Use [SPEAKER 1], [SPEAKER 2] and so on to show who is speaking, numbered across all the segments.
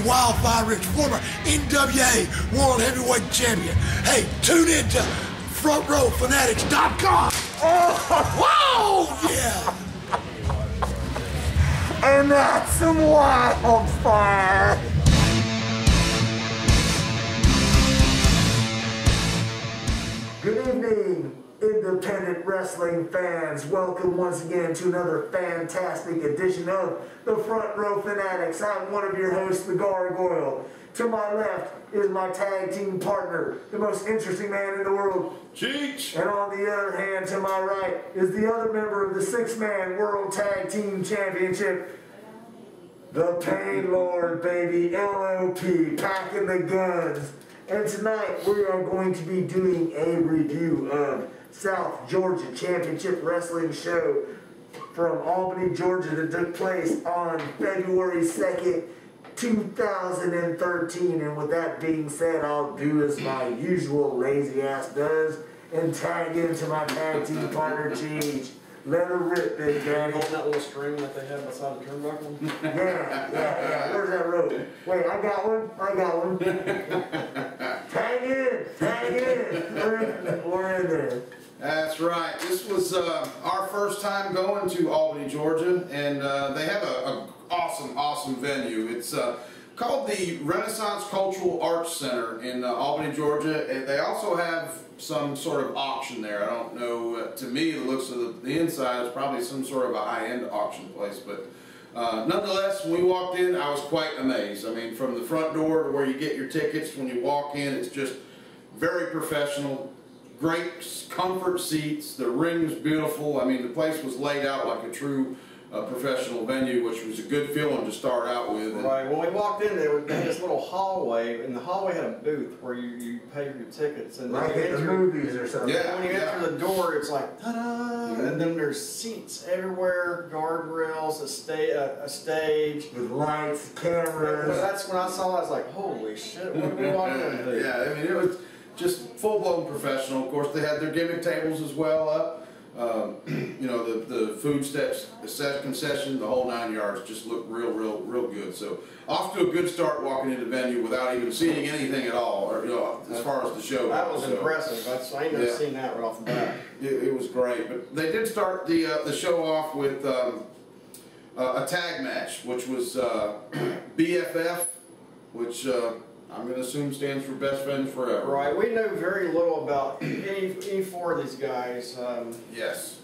[SPEAKER 1] Wildfire Rich, former NWA World Heavyweight Champion. Hey, tune in to FrFfanatics.com. Oh, whoa, yeah.
[SPEAKER 2] And that's some wildfire. Good evening, independent wrestling fans. Welcome once again to another fantastic edition of the Front Row Fanatics. I'm one of your hosts, the Gargoyle. To my left is my tag team partner, the most interesting man in the world,
[SPEAKER 3] Cheech.
[SPEAKER 2] And on the other hand, to my right, is the other member of the six-man World Tag Team Championship, the Pain Lord, baby, LOP, packing the guns. And tonight we are going to be doing a review of South Georgia Championship Wrestling Show from Albany, Georgia, that took place on February 2nd, 2013. And with that being said, I'll do as my usual lazy ass does and tag into my tag team partner, Cheech. Let her rip, Big Daddy.
[SPEAKER 4] Holding that little string that they have beside the turnbuckle?
[SPEAKER 2] Yeah. Where's that rope? Wait, I got one. Tag in. We're in there.
[SPEAKER 3] That's right. This was our first time going to Albany, Georgia, and they have an awesome venue. It's called the Renaissance Cultural Arts Center in Albany, Georgia, and they also have some sort of auction there. I don't know, to me the looks of the inside is probably some sort of a high-end auction place, but nonetheless, when we walked in, I was quite amazed. I mean, from the front door to where you get your tickets, when you walk in, it's just very professional, great comfort seats, the ring's beautiful. I mean, the place was laid out like a true professional venue, which was a good feeling to start out with.
[SPEAKER 4] Right. When we walked in, they had this little hallway, and the hallway had a booth where you pay for your tickets. And
[SPEAKER 2] like at the movies or something.
[SPEAKER 3] Yeah,
[SPEAKER 4] when you enter the door, it's like, ta-da! And then there's seats everywhere, guardrails, a stage.
[SPEAKER 2] With lights, cameras.
[SPEAKER 4] That's when I saw it, I was like, holy shit, what are we walking into?
[SPEAKER 3] Yeah, I mean, it was just full-blown professional. Of course, they had their gimmick tables as well up. You know, the food steps, the concession, the whole 9 yards just looked real good. So off to a good start walking into the venue without even seeing anything at all, or you know, as far as the show.
[SPEAKER 4] That was impressive. I ain't never seen that right off the bat.
[SPEAKER 3] It was great, but they did start the show off with a tag match, which was BFF, which I'm going to assume stands for Best Friends Forever.
[SPEAKER 4] Right. We know very little about any four of these guys.
[SPEAKER 3] Yes.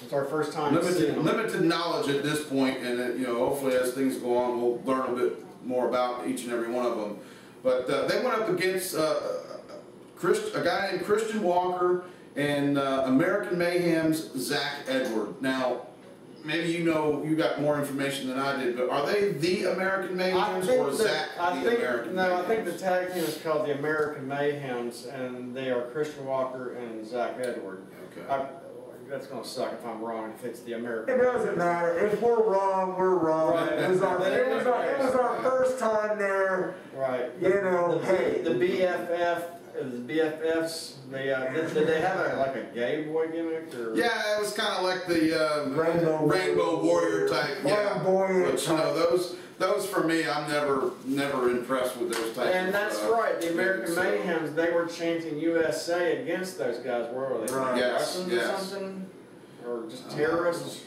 [SPEAKER 4] It's our first time seeing them.
[SPEAKER 3] Limited knowledge at this point, and you know, hopefully as things go on, we'll learn a bit more about each and every one of them. But they went up against a guy named Christian Walker and American Mayhem's Zach Edward. Now, maybe you know, you got more information than I did, but are they the American Mayhems or Zach the American Mayhems?
[SPEAKER 4] I think the tag team is called the American Mayhems, and they are Christian Walker and Zach Edward.
[SPEAKER 3] Okay.
[SPEAKER 4] That's going to suck if I'm wrong if it's the American.
[SPEAKER 2] It doesn't matter. If we're wrong, we're wrong.
[SPEAKER 4] Right.
[SPEAKER 2] It was our first time there.
[SPEAKER 4] Right.
[SPEAKER 2] You know, hey.
[SPEAKER 4] The BFF. The BFFs, did they have like a gay boy gimmick? Or?
[SPEAKER 3] Yeah, it was kind of like the Rainbow Warrior type. Yeah, but you know, those for me, I'm never impressed with those types.
[SPEAKER 4] And that's right, the American Mayhems, they were chanting USA against those guys. Where were they?
[SPEAKER 2] Right.
[SPEAKER 4] Russians or something, or just terrorists?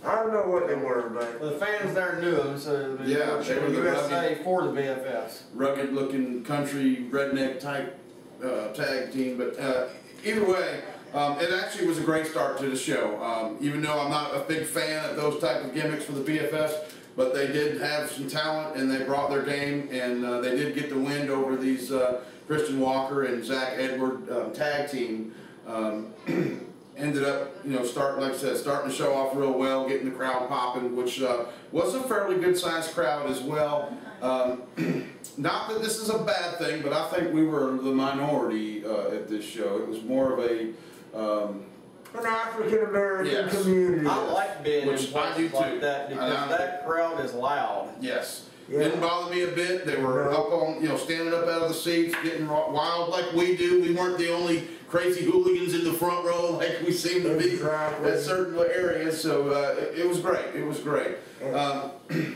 [SPEAKER 2] I don't know what they were, but
[SPEAKER 4] the fans there knew them, so they were chanting USA for the BFFs.
[SPEAKER 3] Rugged-looking country redneck type tag team, but either way, it actually was a great start to the show. Even though I'm not a big fan of those type of gimmicks for the BFFs, but they did have some talent and they brought their game, and they did get the wind over these Christian Walker and Zach Edward tag team. Ended up, you know, starting the show off real well, getting the crowd popping, which was a fairly good sized crowd as well. Not that this is a bad thing, but I think we were the minority at this show. It was more of a
[SPEAKER 2] an African American community.
[SPEAKER 4] I like being in places like
[SPEAKER 3] too.
[SPEAKER 4] that because that crowd is loud.
[SPEAKER 3] Yes. Yeah. Didn't bother me a bit. They were up on, you know, standing up out of the seats, getting wild like we do. We weren't the only crazy hooligans in the front row like we seem to be at certain areas. So it was great. It was great.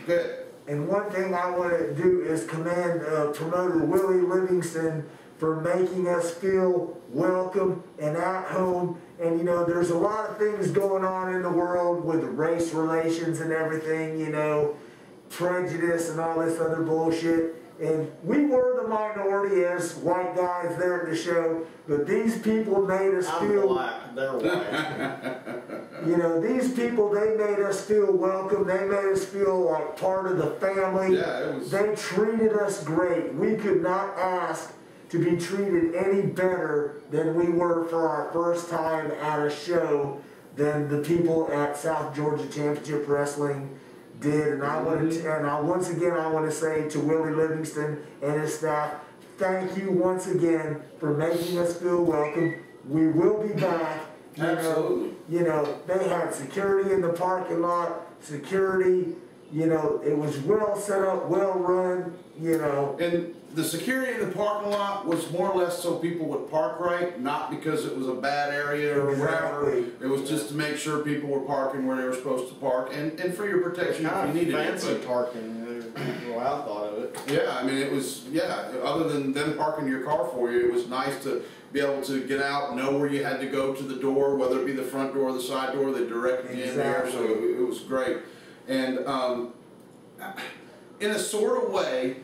[SPEAKER 3] Good.
[SPEAKER 2] And one thing I want to do is commend promoter Willie Livingston for making us feel welcome and at home. And you know, there's a lot of things going on in the world with race relations and everything, you know, prejudice and all this other bullshit. And we were the minority as white guys there at the show, but these people made us feel...
[SPEAKER 4] black, they're white.
[SPEAKER 2] You know, these people, they made us feel welcome. They made us feel like part of the family.
[SPEAKER 3] Yeah, it was...
[SPEAKER 2] They treated us great. We could not ask to be treated any better than we were for our first time at a show than the people at South Georgia Championship Wrestling did. And I want to, and once again, I want to say to Willie Livingston and his staff, thank you once again for making us feel welcome. We will be back.
[SPEAKER 3] Absolutely.
[SPEAKER 2] You know, they had security in the parking lot, security, you know, it was well set up, well run, you know.
[SPEAKER 3] And the security in the parking lot was more or less so people would park right, not because it was a bad area or whatever. It was just to make sure people were parking where they were supposed to park, and for your protection if you needed
[SPEAKER 4] fancy
[SPEAKER 3] it.
[SPEAKER 4] Parking, well, I thought of it.
[SPEAKER 3] Yeah, I mean, it was, yeah, other than them parking your car for you, it was nice to be able to get out, know where you had to go to the door, whether it be the front door or the side door, they directed you in there, so it was great. And in a sort of way,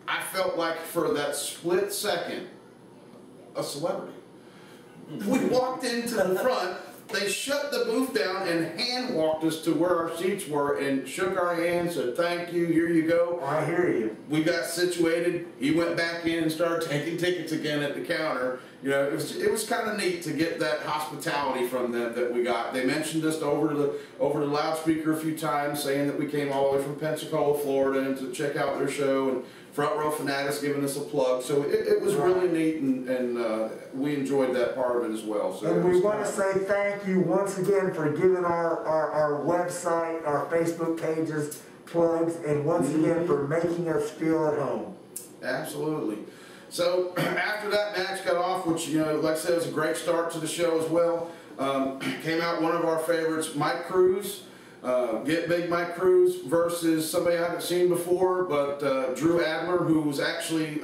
[SPEAKER 3] I felt like for that split second, a celebrity. We walked into the front, they shut the booth down and hand walked us to where our seats were and shook our hands, said thank you, here you go.
[SPEAKER 2] I hear you.
[SPEAKER 3] We got situated, he went back in and started taking tickets again at the counter. You know, it was kind of neat to get that hospitality from them that we got. They mentioned us over the loudspeaker a few times, saying that we came all the way from Pensacola, Florida, and to check out their show, and Front Row Fanatics giving us a plug. So it was really neat, and we enjoyed that part of it as well. So
[SPEAKER 2] and we want to say thank you once again for giving our website, our Facebook pages plugs, and once again for making us feel at home.
[SPEAKER 3] Absolutely. So after that match got off, which, you know, like I said, was a great start to the show as well, came out one of our favorites, Mike Cruz. Get Big Mike Cruz versus somebody I haven't seen before, but Drew Adler, who was actually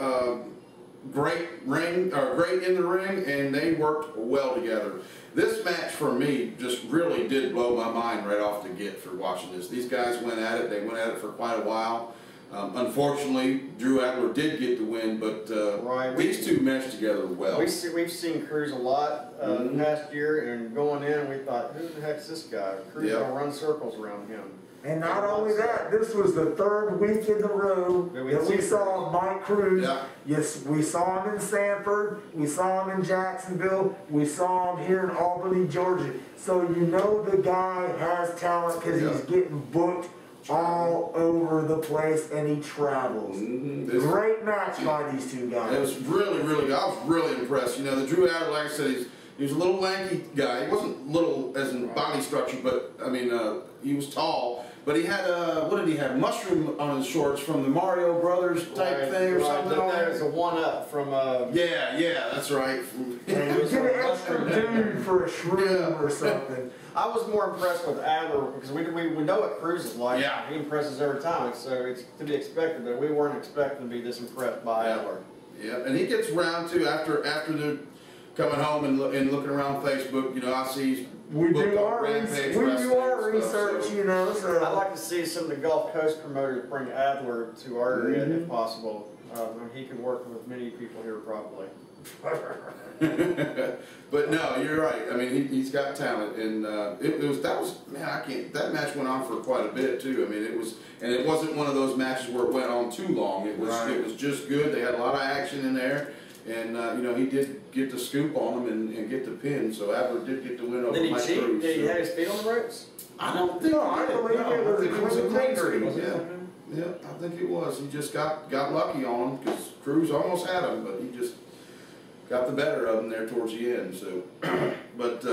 [SPEAKER 3] great in the ring, and they worked well together. This match for me just really did blow my mind right off the get for watching this. These guys went at it. They went at it for quite a while. Unfortunately, Drew Adler did get the win, but these two meshed together well.
[SPEAKER 4] We've seen Cruz a lot the past year, and going in, we thought, who the heck's this guy? Cruz gonna run circles around him.
[SPEAKER 2] And not only that, this was the third week in a row that we saw Mike Cruz. Yeah. Yes, we saw him in Sanford, we saw him in Jacksonville, we saw him here in Albany, Georgia. So you know the guy has talent because he's getting booked all over the place, and he travels. Great match by these two guys.
[SPEAKER 3] It was really, really good. I was really impressed. You know, the Drew Adler, like I said, he was a little lanky guy. He wasn't little as in body structure, but I mean, he was tall. But he had what did he have? Mushroom on his shorts from the Mario Brothers type thing or something.
[SPEAKER 4] There's a one-up from.
[SPEAKER 3] Yeah, that's right.
[SPEAKER 2] Get an extra dude for a shroom or something.
[SPEAKER 4] I was more impressed with Adler because we know what Cruz is like.
[SPEAKER 3] Yeah.
[SPEAKER 4] He impresses every time, so it's to be expected, but we weren't expecting to be this impressed by Adler.
[SPEAKER 3] Yeah, and he gets around too after they're coming home and looking around Facebook. You know, I see
[SPEAKER 2] we do our research, you know. So
[SPEAKER 4] I'd like to see some of the Gulf Coast promoters bring Adler to our area if possible. He could work with many people here probably.
[SPEAKER 3] But no, you're right. I mean, he's got talent, and that match went on for quite a bit too. I mean, it wasn't one of those matches where it went on too long. It was just good. They had a lot of action in there, and you know, he did get the scoop on them and get the pin. So Adler did get the win over Mike Cruz.
[SPEAKER 4] Did he cheat? Did he have his feet on the ropes?
[SPEAKER 3] I don't think.
[SPEAKER 2] No, I believe it was a clean streak.
[SPEAKER 3] Yeah, I think it was. He just got lucky on him because Cruz almost had him, but he just got the better of him there towards the end. So, but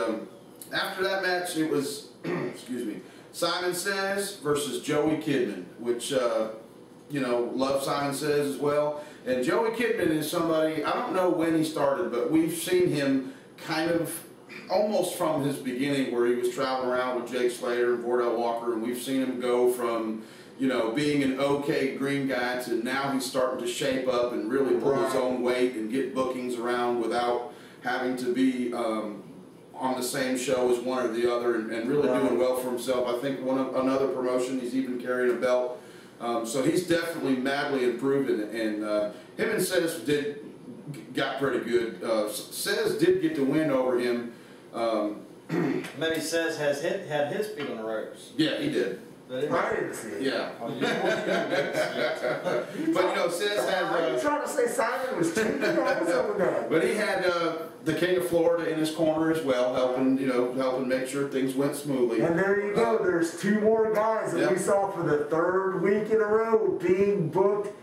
[SPEAKER 3] after that match, it was excuse me, Simon Says versus Joey Kidman, which you know, love Simon Says as well. And Joey Kidman is somebody, I don't know when he started, but we've seen him kind of almost from his beginning, where he was traveling around with Jake Slater and Vordell Walker, and we've seen him go from you know, being an okay green guy to now he's starting to shape up and really pull his own weight and get bookings around without having to be on the same show as one or the other, and really doing well for himself. I think another promotion, he's even carrying a belt. So he's definitely madly improving, and him and Cez got pretty good. Cez did get the win over him.
[SPEAKER 4] Maybe Cez had his feet on the ropes.
[SPEAKER 3] Yeah, he did.
[SPEAKER 2] I didn't see it.
[SPEAKER 3] Yeah. But you know, Cez had.
[SPEAKER 2] Are you trying to say Simon was cheating?
[SPEAKER 3] But he had the King of Florida in his corner as well, helping make sure things went smoothly.
[SPEAKER 2] And there you go. There's two more guys that we saw for the third week in a row being booked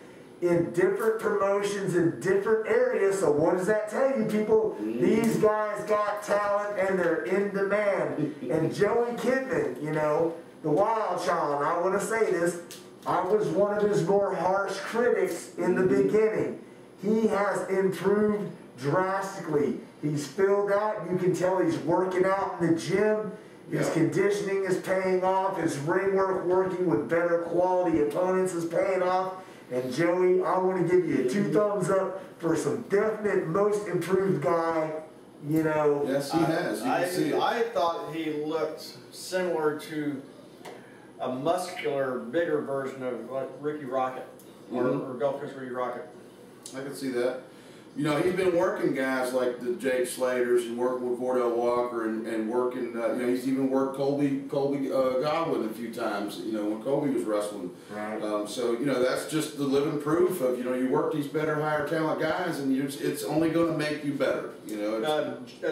[SPEAKER 2] in different promotions in different areas. So what does that tell you, people? These guys got talent and they're in demand. And Joey Kidman, you know, the Wild Child, I want to say this, I was one of his more harsh critics in the beginning. He has improved drastically. He's filled out. You can tell he's working out in the gym. His conditioning is paying off. His ring work working with better quality opponents is paying off. And Joey, I want to give you 2 thumbs up for some definite most improved guy, you know.
[SPEAKER 3] Yes, he has. You can see it.
[SPEAKER 4] I thought he looked similar to a muscular, bigger version of like Ricky Rocket, or Gulf Coast Ricky Rocket.
[SPEAKER 3] I can see that. You know, he's been working guys like the Jake Slaters and working with Vordell Walker and working, you know, he's even worked Colby Godwin a few times, you know, when Colby was wrestling.
[SPEAKER 2] Right.
[SPEAKER 3] So, you know, that's just the living proof of, you know, you work these better, higher talent guys and it's only going to make you better, you know.
[SPEAKER 4] And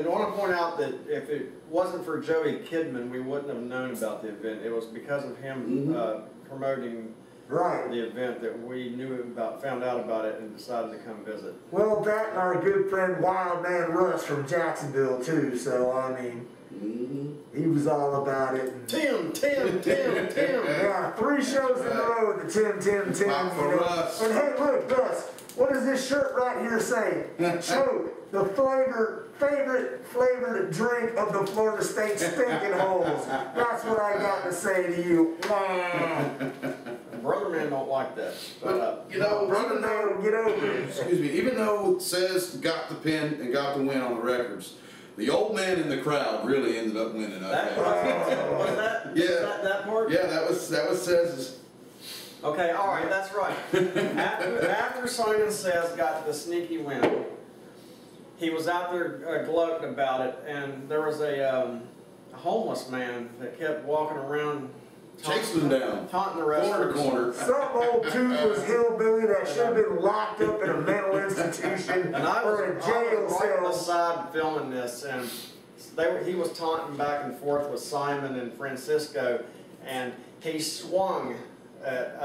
[SPEAKER 4] I want to point out that if it wasn't for Joey Kidman, we wouldn't have known about the event. It was because of him promoting the event that we knew about, found out about it, and decided to come visit.
[SPEAKER 2] Well, that and our good friend Wild Man Russ from Jacksonville too. So I mean, he was all about it. And
[SPEAKER 4] Tim.
[SPEAKER 2] Yeah, 3 shows in a row with the Tim. You know. And hey, look, Russ, what does this shirt right here say? Show the favorite flavored drink of the Florida State Stinking Holes. That's what I got to say to you.
[SPEAKER 4] Brother Man don't like that.
[SPEAKER 3] But, you know,
[SPEAKER 2] Brother Man, get over it.
[SPEAKER 3] Excuse me, even though Cez got the pin and got the win on the records, the old man in the crowd really ended up winning.
[SPEAKER 4] That was that?
[SPEAKER 3] Yeah.
[SPEAKER 4] That part?
[SPEAKER 3] Yeah, that was Cez's.
[SPEAKER 4] Okay, all right, that's right. After Simon Cez got the sneaky win, he was out there gloating about it, and there was a homeless man that kept walking around,
[SPEAKER 3] chasing them down,
[SPEAKER 4] taunting the wrestlers.
[SPEAKER 3] Corner.
[SPEAKER 2] Some old toothless hillbilly that should have been locked up in a mental institution or a jail
[SPEAKER 4] right on the
[SPEAKER 2] cell.
[SPEAKER 4] side filming this, and he was taunting back and forth with Simon and Francisco, and he swung at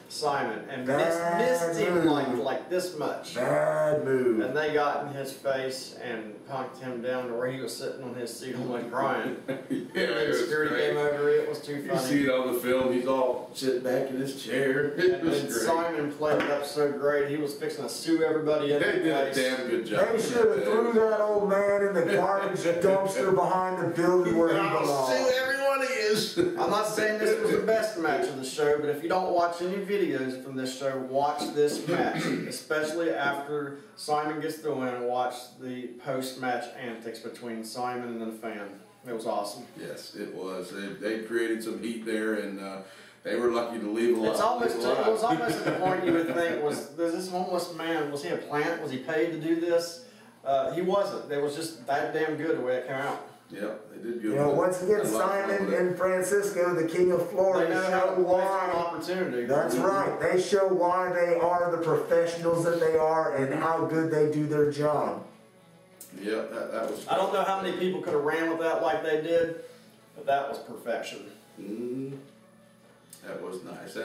[SPEAKER 4] Simon and missed him like this much.
[SPEAKER 2] Bad move.
[SPEAKER 4] And they got in his face and punked him down to where he was sitting on his seat almost crying.
[SPEAKER 3] Yeah,
[SPEAKER 4] security came over. It was too funny.
[SPEAKER 3] You see it on the film. He's all sitting back in his chair.
[SPEAKER 4] And then Simon played it up so great. He was fixing to sue everybody in
[SPEAKER 3] They
[SPEAKER 4] the
[SPEAKER 3] did a
[SPEAKER 4] place.
[SPEAKER 3] damn good job.
[SPEAKER 2] They should have threw that old man in the garbage dumpster behind the building where he
[SPEAKER 3] I'll
[SPEAKER 2] belongs.
[SPEAKER 3] sue everyone he is.
[SPEAKER 4] I'm not saying this was the best match of the show, but if you don't watch any videos from this show, watch this match. Especially after Simon gets the win, watch the post-match antics between Simon and the fan. It was awesome.
[SPEAKER 3] Yes, it was. They created some heat there, and they were lucky to leave alive.
[SPEAKER 4] It was almost at the point you would think, was this homeless man, was he a plant? Was he paid to do this? He wasn't. It was just that damn good the way it came out.
[SPEAKER 3] Yep, they did good.
[SPEAKER 2] You know, once again, Simon and Francisco, the King of Florida,
[SPEAKER 4] They know how to
[SPEAKER 2] show
[SPEAKER 4] play for an
[SPEAKER 2] why.
[SPEAKER 4] opportunity.
[SPEAKER 2] That's right. They show why they are the professionals that they are and how good they do their job.
[SPEAKER 3] Yep, that was.
[SPEAKER 4] I don't know how many people could have ran with that like they did, but that was perfection.
[SPEAKER 3] That was nice.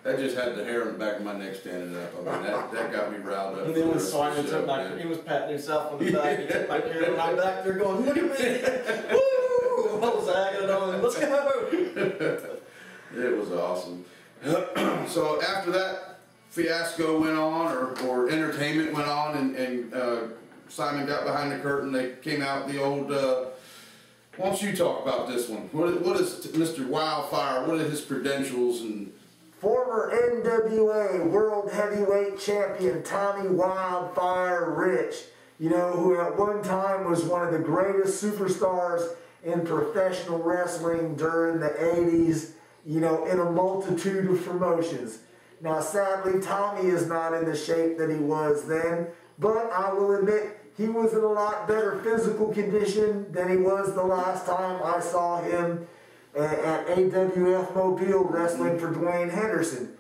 [SPEAKER 3] That just had the hair on the back of my neck standing up. I mean, that got me riled up.
[SPEAKER 4] And then when Simon took my, he was patting himself on the back, he took my hair, and I'm back there going, look at me! Woo! I was agging on, let's go!
[SPEAKER 3] It was awesome. So after that fiasco went on, or entertainment went on, and Simon got behind the curtain, they came out the old Why don't you talk about this one? What is Mr. Wildfire? What are his credentials? And
[SPEAKER 2] former NWA World Heavyweight Champion Tommy Wildfire Rich, you know, who at one time was one of the greatest superstars in professional wrestling during the 80s, you know, in a multitude of promotions. Now, sadly, Tommy is not in the shape that he was then, but I will admit he was in a lot better physical condition than he was the last time I saw him at AWF Mobile wrestling for Dwayne Henderson.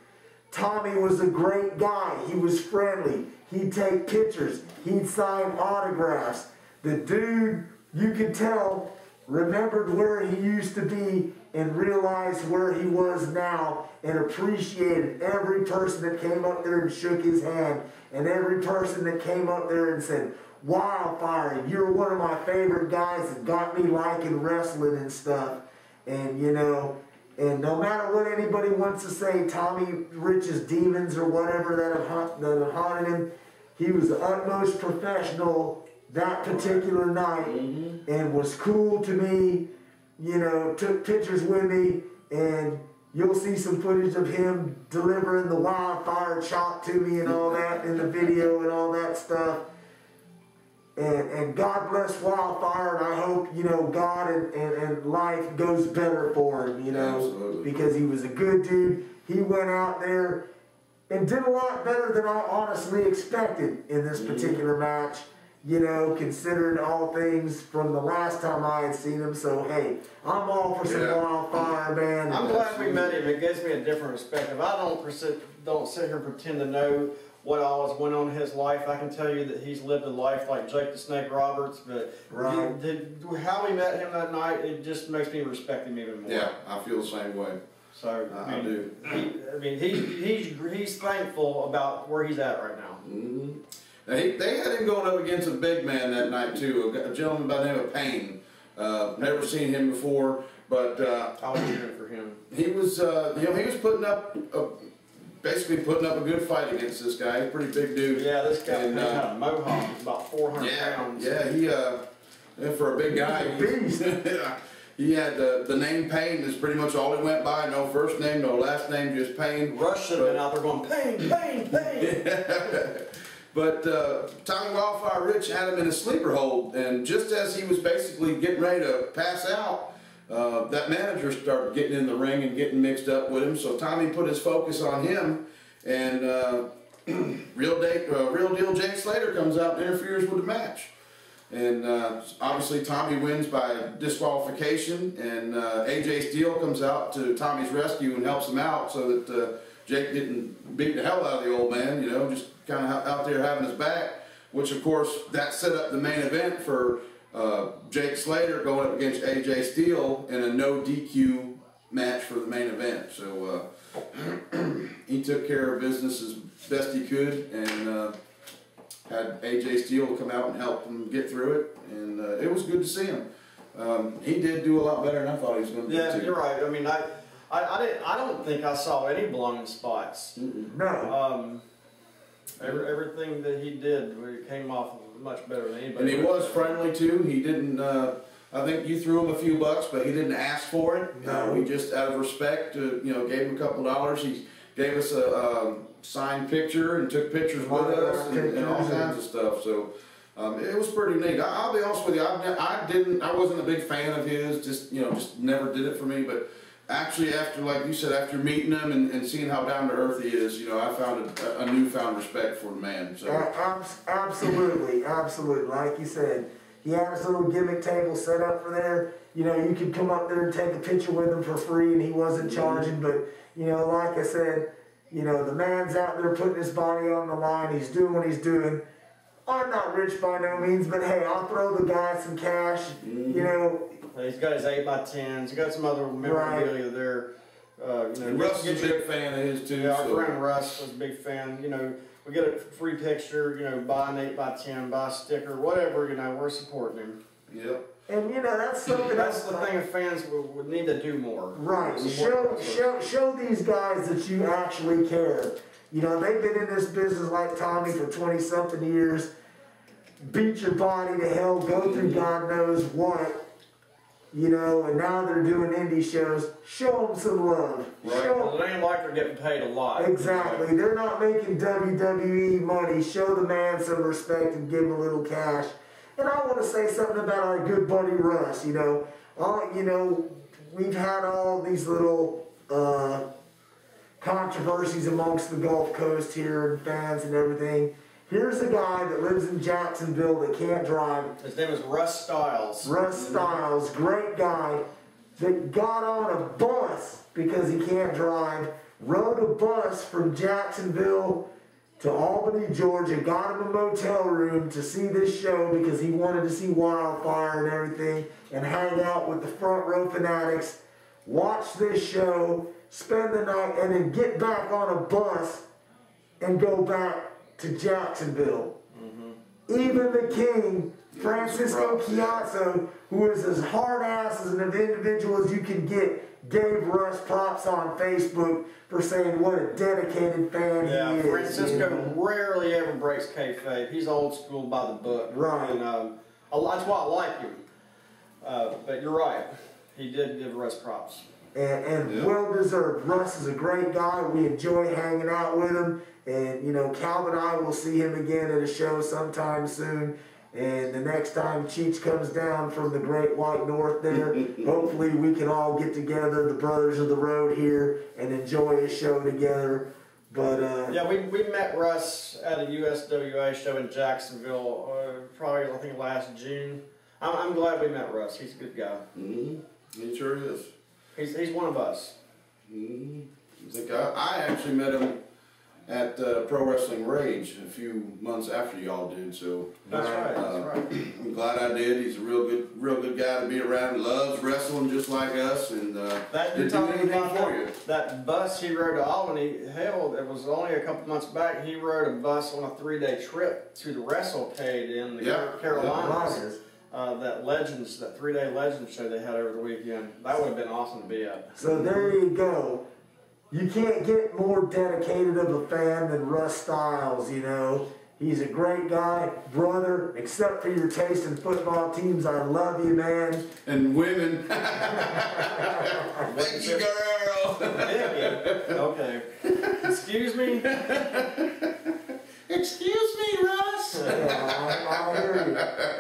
[SPEAKER 2] Tommy was a great guy. He was friendly. He'd take pictures. He'd sign autographs. The dude, you could tell, remembered where he used to be and realized where he was now and appreciated every person that came up there and shook his hand and every person that came up there and said, Wildfire, you're one of my favorite guys that got me liking wrestling and stuff. And, you know, and no matter what anybody wants to say, Tommy Rich's demons or whatever that have haunted him, he was the utmost professional that particular night and was cool to me, you know, took pictures with me, and you'll see some footage of him delivering the Wildfire chop to me and all that in the video and all that stuff. And God bless Wildfire, and I hope, you know, God and life goes better for him, you know. Absolutely. Because he was a good dude. He went out there and did a lot better than I honestly expected in this particular match, you know, considering all things from the last time I had seen him. So, hey, I'm all for some Wildfire, man.
[SPEAKER 4] I'm glad we met him. It gives me a different perspective. I don't sit here and pretend to know what all went on in his life. I can tell you that he's lived a life like Jake the Snake Roberts, but how we met him that night, it just makes me respect him even more.
[SPEAKER 3] Yeah, I feel the same way.
[SPEAKER 4] So
[SPEAKER 3] I do.
[SPEAKER 4] He's thankful about where he's at right now.
[SPEAKER 3] They had him going up against a big man that night too, a gentleman by the name of Payne. Never seen him before, but
[SPEAKER 4] I was cheering for him.
[SPEAKER 3] He was, you know, he was putting up basically putting up a good fight against this guy. He's a pretty big dude.
[SPEAKER 4] Yeah, this guy had a mohawk. He's about 400 pounds.
[SPEAKER 3] Yeah, he for a big guy, he had the name Payne is pretty much all he went by. No first name, no last name, just Payne.
[SPEAKER 4] Rush should have been out there going, Payne, Payne, Payne.
[SPEAKER 3] But Tommy Wildfire Rich had him in a sleeper hold, and just as he was basically getting ready to pass out, that manager started getting in the ring and getting mixed up with him. So Tommy put his focus on him, and real deal Jake Slater comes out and interferes with the match. And obviously Tommy wins by disqualification, and AJ.C.W comes out to Tommy's rescue and helps him out so that Jake didn't beat the hell out of the old man, you know, just kind of out there having his back, which of course that set up the main event for Jake Slater going up against AJ.C.W in a no DQ match for the main event. So he took care of business as best he could, and had AJ.C.W come out and help him get through it, and it was good to see him. He did do a lot better than I thought he was going to do.
[SPEAKER 4] Yeah, you're right. I mean, I don't think I saw any blind spots.
[SPEAKER 2] No.
[SPEAKER 4] Everything that he did came off much better than anybody.
[SPEAKER 3] And he was friendly too. He didn't. I think you threw him a few bucks, but he didn't ask for it.
[SPEAKER 2] No.
[SPEAKER 3] We just, out of respect, you know, gave him a couple dollars. He gave us a signed picture and took pictures with us and all kinds of stuff. So it was pretty neat. I'll be honest with you. I wasn't a big fan of his. Just never did it for me. But actually, after, like you said, after meeting him and seeing how down to earth he is, you know, I found a newfound respect for the man. So
[SPEAKER 2] absolutely. Like you said, he had his little gimmick table set up for there. You know, you could come up there and take a picture with him for free, and he wasn't charging. But you know, like I said, you know, the man's out there putting his body on the line. He's doing what he's doing. I'm not rich by no means, but hey, I'll throw the guy some cash. You know.
[SPEAKER 4] He's got his 8x10s. He's got some other memorabilia there. You know,
[SPEAKER 3] Russ is a big fan of his too.
[SPEAKER 4] Yeah, our friend Russ was a big fan. You know, we get a free picture. You know, buy an 8x10, buy a sticker, whatever. You know, we're supporting him.
[SPEAKER 3] Yep.
[SPEAKER 2] And you know, that's something.
[SPEAKER 4] That's the thing. Fans would need to do more.
[SPEAKER 2] Right. Show these guys that you actually care. You know, they've been in this business like Tommy for 20-something years. Beat your body to hell. Go through God knows what. you know, and now they're doing indie shows. Show them some love.
[SPEAKER 4] Right, because it ain't like they're getting paid a lot.
[SPEAKER 2] Exactly. They're not making WWE money. Show the man some respect and give him a little cash. And I want to say something about our good buddy Russ. You know, we've had all these little controversies amongst the Gulf Coast here and fans and everything. Here's a guy that lives in Jacksonville that can't drive.
[SPEAKER 4] His name is Russ Styles.
[SPEAKER 2] Russ Styles, great guy, that got on a bus because he can't drive, rode a bus from Jacksonville to Albany, Georgia, got him a motel room to see this show because he wanted to see Wildfire and everything and hang out with the front row fanatics, watch this show, spend the night, and then get back on a bus and go back to Jacksonville. Even the king, Francisco Chiazzo, who is as hard-ass as an individual as you can get, gave Russ props on Facebook for saying what a dedicated fan he is.
[SPEAKER 4] Francisco rarely ever breaks kayfabe. He's old school by the book.
[SPEAKER 2] Right.
[SPEAKER 4] And that's why I like him. But you're right. He did give Russ props.
[SPEAKER 2] And well deserved. Russ is a great guy. We enjoy hanging out with him. And, you know, Calvin and I will see him again at a show sometime soon. And the next time Cheech comes down from the Great White North there, hopefully we can all get together, the Brothers of the Road here, and enjoy a show together. But
[SPEAKER 4] yeah, we met Russ at a USWA show in Jacksonville, probably I think last June. I'm glad we met Russ. He's a good guy.
[SPEAKER 3] He sure is.
[SPEAKER 4] He's one of us.
[SPEAKER 3] I actually met him at Pro Wrestling Rage a few months after y'all did. So
[SPEAKER 4] that's right.
[SPEAKER 3] I'm glad I did. He's a real good guy to be around. Loves wrestling just like us, and
[SPEAKER 4] you're talking about that bus he rode to Albany. Hell, it was only a couple months back. He rode a bus on a 3-day trip to the WrestleCade in the Carolinas. That 3-day Legends show they had over the weekend. That would have been awesome to be at.
[SPEAKER 2] So there you go. You can't get more dedicated of a fan than Russ Styles, you know. He's a great guy, brother, except for your taste in football teams. I love you, man.
[SPEAKER 3] And women. Thank you, girl.
[SPEAKER 4] Okay. Excuse me?
[SPEAKER 3] Excuse me, Russ.
[SPEAKER 2] Yeah, I hear you.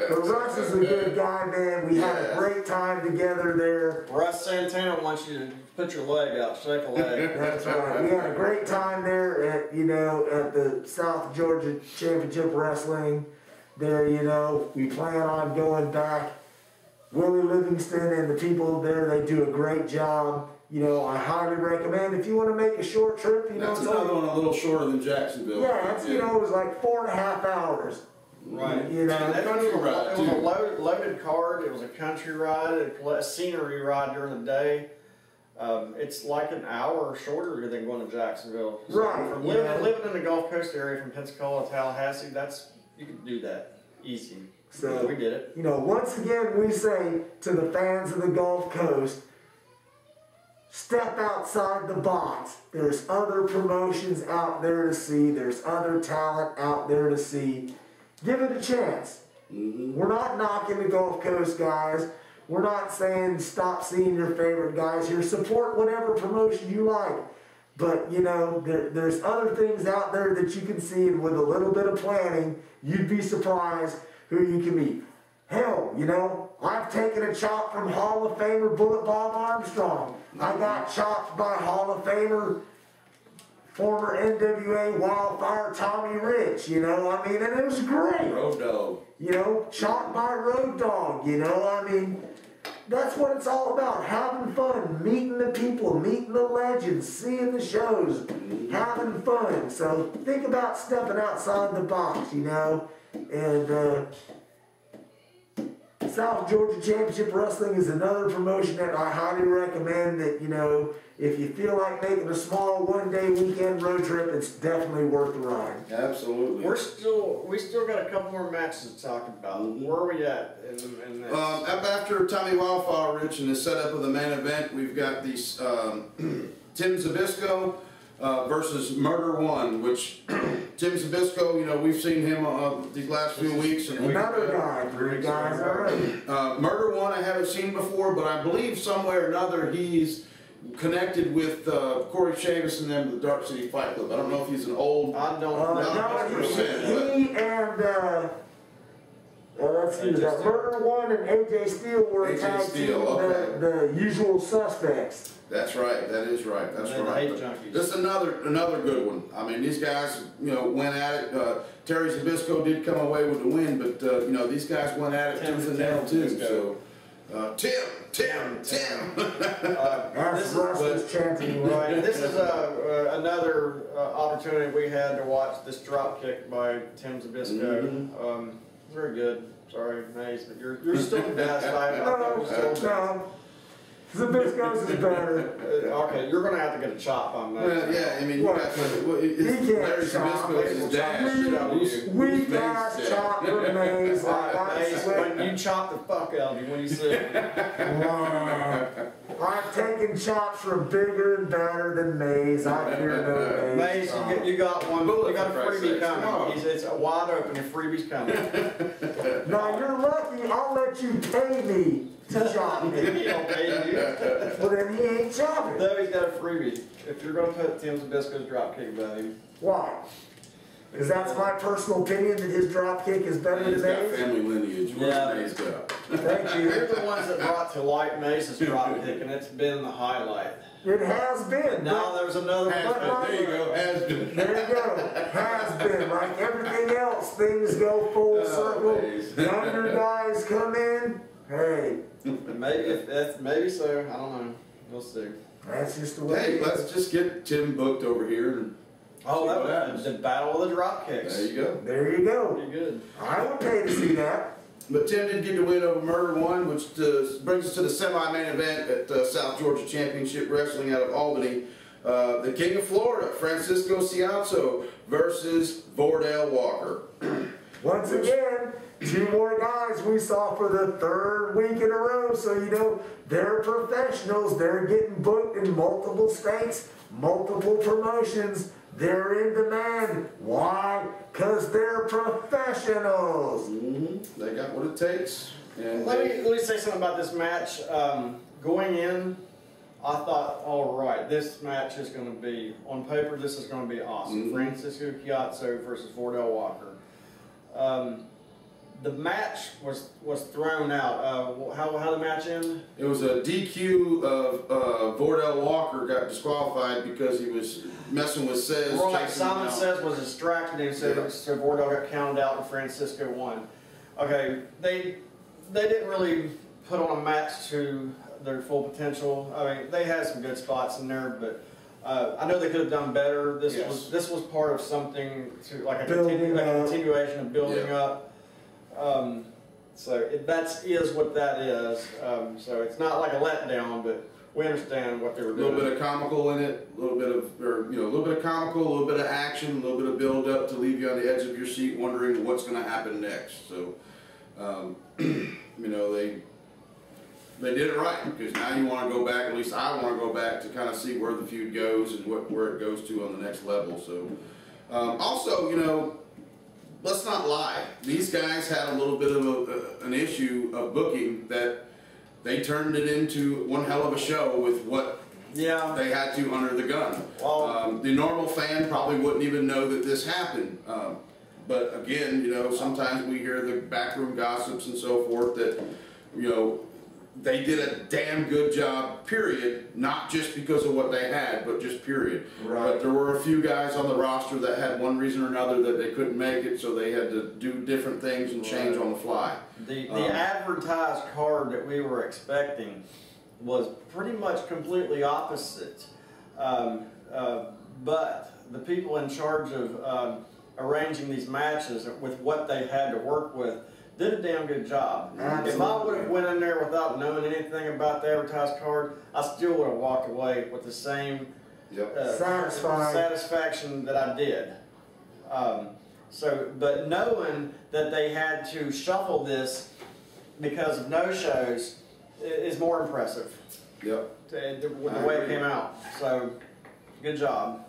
[SPEAKER 2] But Russ is a good guy, man. We had a great time together there.
[SPEAKER 4] Russ Santana wants you to put your leg out, shake a leg.
[SPEAKER 2] That's right. We had a great time there at the South Georgia Championship Wrestling. There, we plan on going back. Willie Livingston and the people there, they do a great job. I highly recommend if you want to make a short trip.
[SPEAKER 3] That's another one a little shorter than Jacksonville.
[SPEAKER 2] Yeah, it was like 4.5 hours.
[SPEAKER 4] Right.
[SPEAKER 2] It
[SPEAKER 4] was a loaded card. It was a country ride, a scenery ride during the day. It's like an hour shorter than going to Jacksonville. So
[SPEAKER 2] right.
[SPEAKER 4] From living in the Gulf Coast area from Pensacola to Tallahassee, you can do that easy. So we did it.
[SPEAKER 2] Once again, we say to the fans of the Gulf Coast, step outside the box. There's other promotions out there to see. There's other talent out there to see. Give it a chance. We're not knocking the Gulf Coast guys. We're not saying stop seeing your favorite guys here. Support whatever promotion you like. But, there's other things out there that you can see, and with a little bit of planning, you'd be surprised who you can meet. Hell, I've taken a chop from Hall of Famer Bullet Bob Armstrong. I got chopped by Hall of Famer, former NWA Wildfire Tommy Rich, and it was great.
[SPEAKER 3] Road Dogg.
[SPEAKER 2] Chopped by Road Dogg, that's what it's all about, having fun, meeting the people, meeting the legends, seeing the shows, having fun. So think about stepping outside the box, and South Georgia Championship Wrestling is another promotion that I highly recommend that, if you feel like making a small one-day weekend road trip, it's definitely worth the ride.
[SPEAKER 3] Absolutely.
[SPEAKER 4] We still got a couple more matches to talk about. Where are we at in this?
[SPEAKER 3] Up after Tommy Wildfire Rich and the setup of the main event, we've got these Tim Zabisco versus Murder One, which Tim Zabisco, you know, we've seen him these last few weeks. And
[SPEAKER 2] Another guy, 3 guys already.
[SPEAKER 3] Murder One I haven't seen before, but I believe somewhere or another he's connected with Corey Chavis and them, the Dark City Fight Club. I don't know if he's an old.
[SPEAKER 4] I don't know.
[SPEAKER 2] No, he and let's see, Murder One and S.G.C.W were tag team, the usual suspects.
[SPEAKER 3] That's right. That is right. That's right. This is another good one. I mean, these guys, you know, went at it. Terry Zabisco did come away with the win, but you know, these guys went at it tooth and nail too. So, Tim.
[SPEAKER 2] That's Russell's chanting.
[SPEAKER 4] Right. This is another opportunity we had to watch this drop kick by Tim Zabisco. Very good. Sorry, Mace, but you're still the best.
[SPEAKER 2] No. Zabisco's is better.
[SPEAKER 4] Okay, you're going to have to get a chop on that.
[SPEAKER 3] Well, yeah, I mean, you got Larry Zabisco is his dad.
[SPEAKER 2] Weak ass chop for Maze.
[SPEAKER 4] When you chop the fuck out of you when you see
[SPEAKER 2] I've taken chops from bigger and better than Maze. I fear no Maze.
[SPEAKER 4] Maze, you got one. You got a freebie coming. It's wide open. Your freebie's coming.
[SPEAKER 2] Now you're lucky. I'll let you pay me to chop me.
[SPEAKER 4] He don't pay you.
[SPEAKER 2] Well, then he ain't chopping.
[SPEAKER 4] No, he's got a freebie. If you're going to put Tim Zabisco's drop kick value.
[SPEAKER 2] Why? Because that's my personal opinion that his drop kick is better than
[SPEAKER 3] He's got
[SPEAKER 2] Maze.
[SPEAKER 3] family lineage.
[SPEAKER 4] Yeah.
[SPEAKER 3] Maze got.
[SPEAKER 2] Thank you.
[SPEAKER 4] You're the ones that brought to light Mace's drop kick, and it's been the highlight.
[SPEAKER 2] It has been.
[SPEAKER 4] Now there's another one.
[SPEAKER 3] There you go. Has been.
[SPEAKER 2] There you go. Has been. Like everything else, things go full circle. Younger guys come in. Hey.
[SPEAKER 4] Maybe so. I don't know. We'll see.
[SPEAKER 2] That's just the way.
[SPEAKER 3] Hey, let's just get Tim booked over here and.
[SPEAKER 4] Oh, that was the battle of the drop kicks.
[SPEAKER 3] There you go.
[SPEAKER 2] There you go.
[SPEAKER 4] Pretty good.
[SPEAKER 2] I would pay to see that.
[SPEAKER 3] But Tim did get the win over Murder One, which brings us to the semi-main event at South Georgia Championship Wrestling out of Albany. The King of Florida, S.G.C.W versus Vordell Walker.
[SPEAKER 2] Once again, 2 more guys we saw for the 3rd week in a row. So, you know, they're professionals. They're getting booked in multiple states, multiple promotions. They're in demand. Why? Because they're professionals.
[SPEAKER 3] They got what it takes. And
[SPEAKER 4] Let me say something about this match. Going in, I thought, all right, this match is going to be, on paper, this is going to be awesome. Francisco Chiazzo versus Vordell Walker. The match was thrown out. How the match end?
[SPEAKER 3] it was a DQ of Vordell Walker got disqualified because he was messing with Says.
[SPEAKER 4] Right, Simon Says was distracted and so Vordell got counted out and Francisco won. Okay, they didn't really put on a match to their full potential. I mean, they had some good spots in there, but I know they could have done better. This was part of something to like a continuation of building up. So that is what that is. So it's not like a letdown, but we understand what they were doing.
[SPEAKER 3] A little bit of comical in it, a little bit of, a little bit of comical, a little bit of action, a little bit of build up to leave you on the edge of your seat, wondering what's going to happen next. So, you know, they did it right because now you want to go back. At least I want to go back to kind of see where the feud goes and where it goes to on the next level. So, also, you know. Let's not lie. These guys had a little bit of an issue of booking that they turned it into one hell of a show with what they had to under the gun. Well, the normal fan probably wouldn't even know that this happened. But again, you know, sometimes we hear the backroom gossips and so forth that, you know, they did a damn good job, period, not just because of what they had, but just period.
[SPEAKER 2] Right.
[SPEAKER 3] But there were a few guys on the roster that had one reason or another that they couldn't make it, so they had to do different things and change on the fly.
[SPEAKER 4] The advertised card that we were expecting was pretty much completely opposite. But the people in charge of arranging these matches with what they had to work with did a damn good job.
[SPEAKER 2] Absolutely.
[SPEAKER 4] If I would have went in there without knowing anything about the advertised card, I still would have walked away with the same satisfaction that I did. But knowing that they had to shuffle this because of no-shows is more impressive.
[SPEAKER 3] Yep.
[SPEAKER 4] The way it came out. So, good job.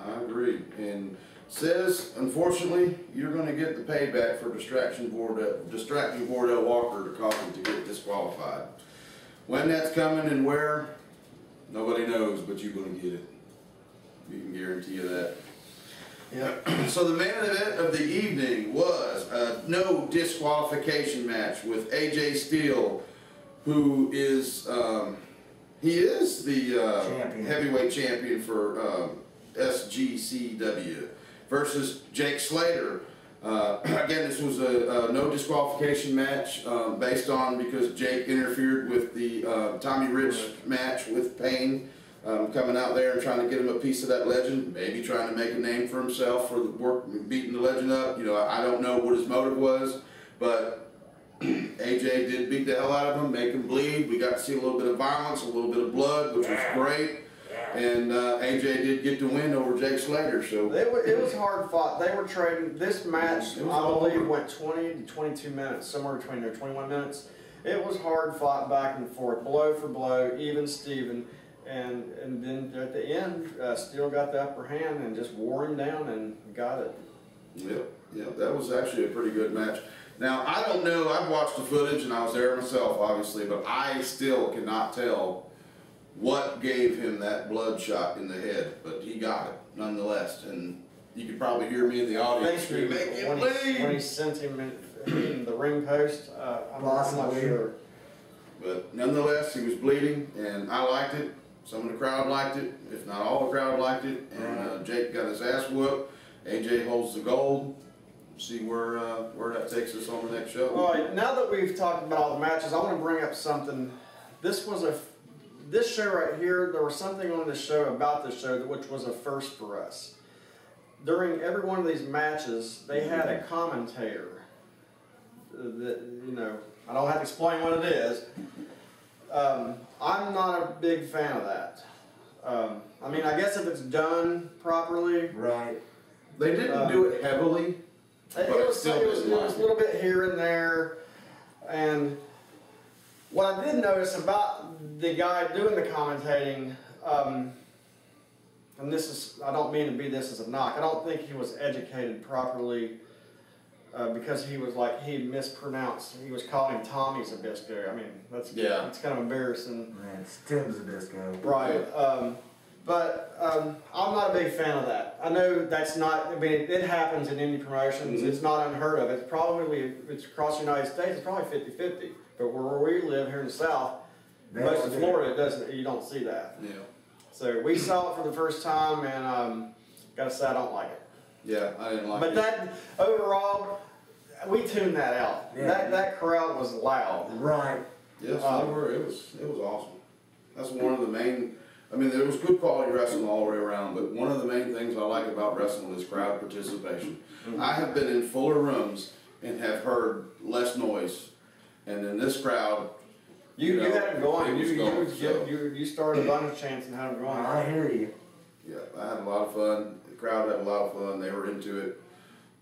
[SPEAKER 3] I agree. And says, unfortunately, you're going to get the payback for distracting Wardell Walker to cause him to get disqualified. When that's coming and where, nobody knows, but you're going to get it. We can guarantee you that.
[SPEAKER 4] Yeah.
[SPEAKER 3] So the main event of the evening was a no disqualification match with S.G.C.W, who is he is the heavyweight champion for S.G.C.W versus Jake Slater. Again, this was a no disqualification match based on because Jake interfered with the Tommy Rich match with Payne. Coming out there and trying to get him a piece of that legend, maybe trying to make a name for himself for the work beating the legend up. You know, I don't know what his motive was, but AJ did beat the hell out of him, make him bleed. We got to see a little bit of violence, a little bit of blood, which was great. And AJ did get the win over Jake Slater. So
[SPEAKER 4] it was hard fought. They were trading. This match, I believe, went 20 to 22 minutes, somewhere between there, 21 minutes. It was hard fought back and forth, blow for blow, even Steven. And then at the end, Steele got the upper hand and just wore him down and got it.
[SPEAKER 3] Yep, that was actually a pretty good match. Now, I don't know, I've watched the footage and I was there myself, obviously, but I still cannot tell what gave him that blood shot in the head, but he got it nonetheless. And you could probably hear me in the audience scream, "Make him bleed!"
[SPEAKER 4] When he sent him in the ring post, I'm not sure.
[SPEAKER 3] But nonetheless, he was bleeding, and I liked it. Some of the crowd liked it, if not all the crowd liked it, and Jake got his ass whooped. AJ holds the gold. See where that takes us on the next show.
[SPEAKER 4] All right, now that we've talked about all the matches, I want to bring up something. This show right here, there was something on this show about this show which was a first for us. During every one of these matches, they had a commentator. That, you know, I don't have to explain what it is. I'm not a big fan of that. I mean, I guess if it's done properly.
[SPEAKER 1] Right.
[SPEAKER 3] They didn't do it heavily.
[SPEAKER 4] It was a little bit here and there. And what I did notice about the guy doing the commentating, and this is, I don't mean to be this as a knock, I don't think he was educated properly. Because he was like, he mispronounced, he was calling him Tommy S.G.C.W. I mean, that's kind of embarrassing.
[SPEAKER 1] Man, it's Tim S.G.C.W.
[SPEAKER 4] Right. But I'm not a big fan of that. I know that's not, I mean, it happens in indie promotions. It's not unheard of. It's probably, it's across the United States, it's probably 50-50. But where we live here in the South, most of Florida, it doesn't, you don't see that.
[SPEAKER 3] Yeah.
[SPEAKER 4] So we saw it for the first time, and gotta say I don't like it.
[SPEAKER 3] Yeah, I didn't like it.
[SPEAKER 4] But that, overall, we tuned that out. Yeah. That crowd was loud.
[SPEAKER 1] Right.
[SPEAKER 3] Yes, they were. It was awesome. That's one of the main, I mean, there was good quality wrestling all the way around, but one of the main things I like about wrestling is crowd participation. I have been in fuller rooms and have heard less noise, and in this crowd,
[SPEAKER 4] you had them going.
[SPEAKER 3] You
[SPEAKER 4] you started a bunch of chants and had them going.
[SPEAKER 1] I hear you.
[SPEAKER 3] Yeah, I had a lot of fun. The crowd had a lot of fun. They were into it.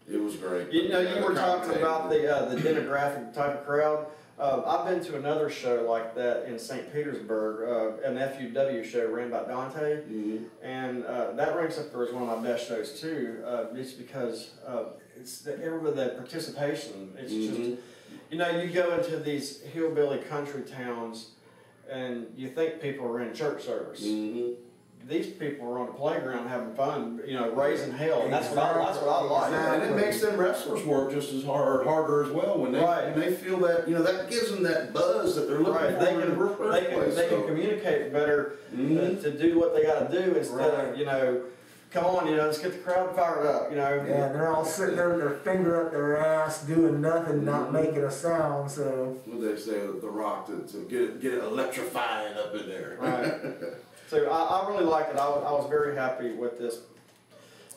[SPEAKER 3] It was great.
[SPEAKER 4] You know, you were talking about the demographic type of crowd. I've been to another show like that in St. Petersburg, an FUW show ran by Dante, and that ranks up there as one of my best shows too, just because it's the participation. It's just, you know, you go into these hillbilly country towns, and you think people are in church service. These people are on the playground having fun, you know, raising hell. And that's what I like.
[SPEAKER 3] And it makes them wrestlers work just as hard or harder as well when they feel that, you know, that gives them that buzz that they're looking for in the first place.
[SPEAKER 4] They can communicate better to do what they got to do instead of, you know, come on, you know, let's get the crowd fired up, you know.
[SPEAKER 1] Yeah, and they're all sitting there with their finger up their ass, doing nothing, not making a sound. So
[SPEAKER 3] what they say, the Rock to get it electrifying up in there.
[SPEAKER 4] Right. So I really liked it. I was very happy with this.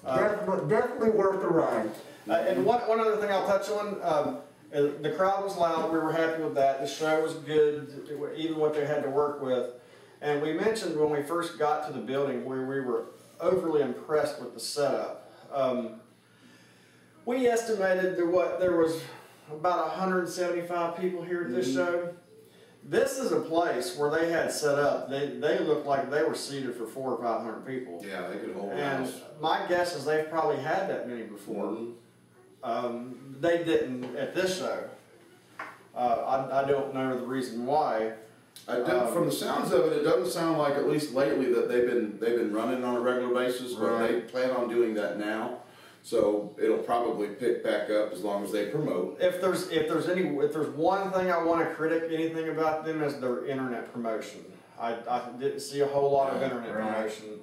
[SPEAKER 1] Definitely worth the ride.
[SPEAKER 4] And one other thing I'll touch on, the crowd was loud. We were happy with that. The show was good, even what they had to work with. And we mentioned when we first got to the building where we were overly impressed with the setup. We estimated there was about 175 people here at this show. This is a place where they had set up. They looked like they were seated for 400 or 500 people.
[SPEAKER 3] Yeah, they could hold
[SPEAKER 4] And
[SPEAKER 3] house.
[SPEAKER 4] my guess is they've probably had that many before. They didn't at this show. I don't know the reason why.
[SPEAKER 3] From the sounds of it, it doesn't sound like, at least lately, that they've been running on a regular basis, but they plan on doing that now. So it'll probably pick back up as long as they promote.
[SPEAKER 4] If there's one thing I want to critic anything about them is their internet promotion. I didn't see a whole lot of internet promotion.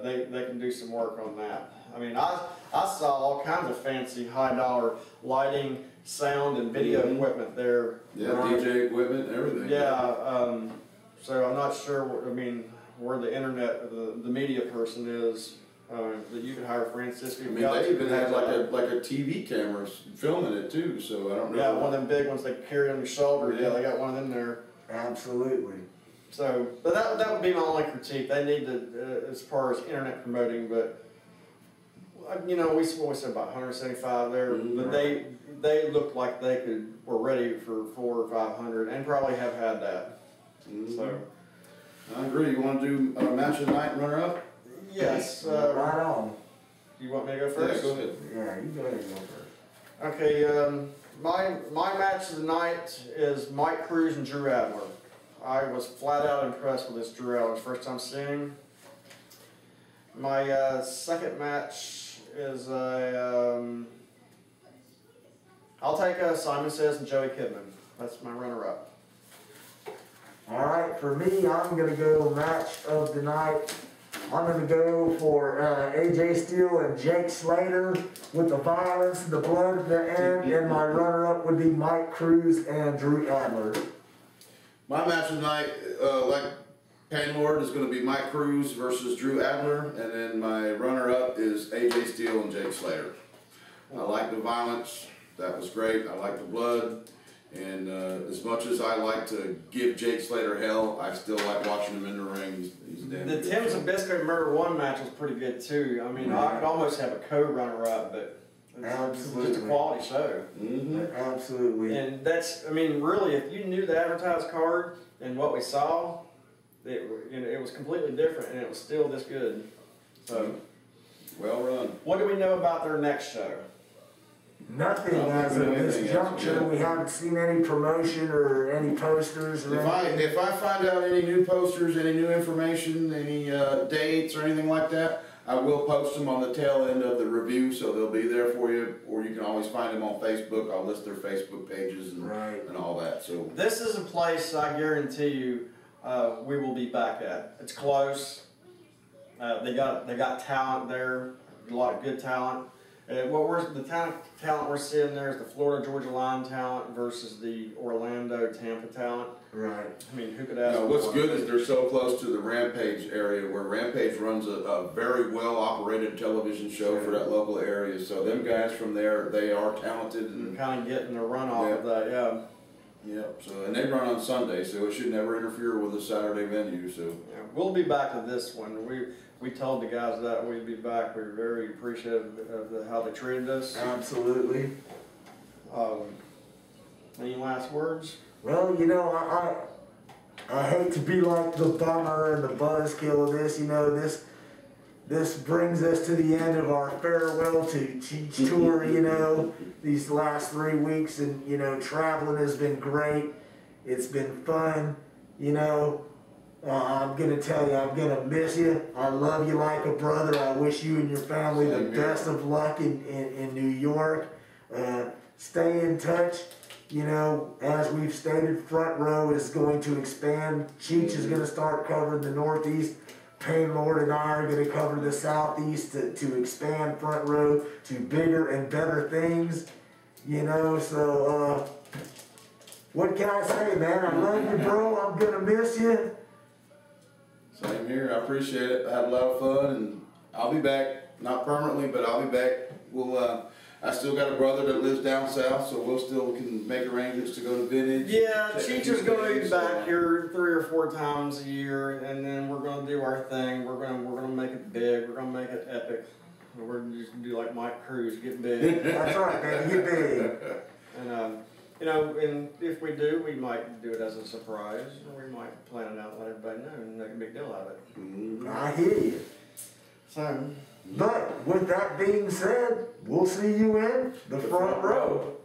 [SPEAKER 4] They can do some work on that. I mean, I saw all kinds of fancy high-dollar lighting, sound, and video equipment there.
[SPEAKER 3] Yeah, DJ equipment, everything.
[SPEAKER 4] Yeah, so I'm not sure. Where the internet, the media person is. That you could hire Francisco.
[SPEAKER 3] I mean, they even have like a TV camera filming it too, so I don't know.
[SPEAKER 4] Yeah, one of them big ones they carry on your shoulder. Yeah, they got one of them there.
[SPEAKER 2] Absolutely.
[SPEAKER 4] So, but that would be my only critique. They need to, as far as internet promoting, but you know, we said about 175 there, but they looked like they were ready for 400 or 500, and probably have had that. So,
[SPEAKER 3] I agree. You want to do a match of the night and runner up?
[SPEAKER 4] Yes.
[SPEAKER 2] Right on.
[SPEAKER 4] You want me to go first?
[SPEAKER 3] Yeah, go ahead.
[SPEAKER 2] Yeah, you go ahead and go first.
[SPEAKER 4] Okay, my match of the night is Mike Cruz and Drew Adler. I was flat out impressed with this Drew Adler. First time seeing him. My second match is I'll take Simon Says and Joey Kidman. That's my runner-up.
[SPEAKER 2] All right, for me, I'm going to go match of the night. I'm going to go for S.G.C.W and Jake Slater with the violence and the blood at the end, and my runner-up would be Mike Cruz and Drew Adler.
[SPEAKER 3] My match of the night, like Pain Lord, is going to be Mike Cruz versus Drew Adler, and then my runner-up is S.G.C.W and Jake Slater. I like the violence. That was great. I like the blood. And as much as I like to give Jake Slater hell, I still like watching him in the ring. He's damn
[SPEAKER 4] The
[SPEAKER 3] good.
[SPEAKER 4] Tim Zabisco Murder 1 match was pretty good too. I mean, I could almost have a co-runner-up, but it's just a quality show.
[SPEAKER 2] Absolutely.
[SPEAKER 4] And that's, I mean, really, if you knew the advertised card and what we saw, it was completely different, and it was still this good. So,
[SPEAKER 3] well run.
[SPEAKER 4] what do we know about their next show?
[SPEAKER 2] Nothing as of this juncture. We haven't seen any promotion or any posters or anything.
[SPEAKER 3] If I find out any new posters, any new information, any dates or anything like that, I will post them on the tail end of the review, so they'll be there for you. Or you can always find them on Facebook. I'll list their Facebook pages and all that. So
[SPEAKER 4] this is a place I guarantee you we will be back at. It's close. They got talent there, a lot of good talent. The talent we're seeing there is the Florida Georgia Line talent versus the Orlando Tampa talent.
[SPEAKER 2] Right.
[SPEAKER 4] I mean, who could ask?
[SPEAKER 3] what's good is they're so close to the Rampage area, where Rampage runs a very well operated television show for that local area. So them guys from there, they are talented and
[SPEAKER 4] kind of getting a run off of that. Yeah.
[SPEAKER 3] Yep. So and they run on Sunday, so it should never interfere with the Saturday venue. So
[SPEAKER 4] yeah, we'll be back to this one. We told the guys that we'd be back. We were very appreciative of how they treated us.
[SPEAKER 2] Absolutely.
[SPEAKER 4] Any last words?
[SPEAKER 2] Well, you know, I hate to be like the bummer and the buzzkill of this. You know, this brings us to the end of our farewell to Cheech tour. You know, these last 3 weeks, and you know, traveling has been great. It's been fun. You know. I'm going to tell you, I'm going to miss you. I love you like a brother. I wish you and your family the best of luck in New York. Stay in touch. You know, as we've stated, Front Row is going to expand. Cheech is going to start covering the Northeast. Pain Lord and I are going to cover the Southeast to expand Front Row to bigger and better things. You know, so what can I say, man? I love you, bro. I'm going to miss you.
[SPEAKER 3] Same here. I appreciate it. I had a lot of fun, and I'll be back. Not permanently, but I'll be back. We'll. I still got a brother that lives down south, so we'll still can make arrangements to go to Vintage.
[SPEAKER 4] Yeah, Cheech is going to be back here 3 or 4 times a year, and then we're going to do our thing. We're going to make it big. We're going to make it epic. We're just going to do like Mike Cruz, get big.
[SPEAKER 2] That's right, man. Get big.
[SPEAKER 4] And You know, and if we do, we might do it as a surprise, or we might plan it out and let everybody know and make a big deal out of it.
[SPEAKER 2] I hear you.
[SPEAKER 4] So,
[SPEAKER 2] But with that being said, we'll see you in the front row.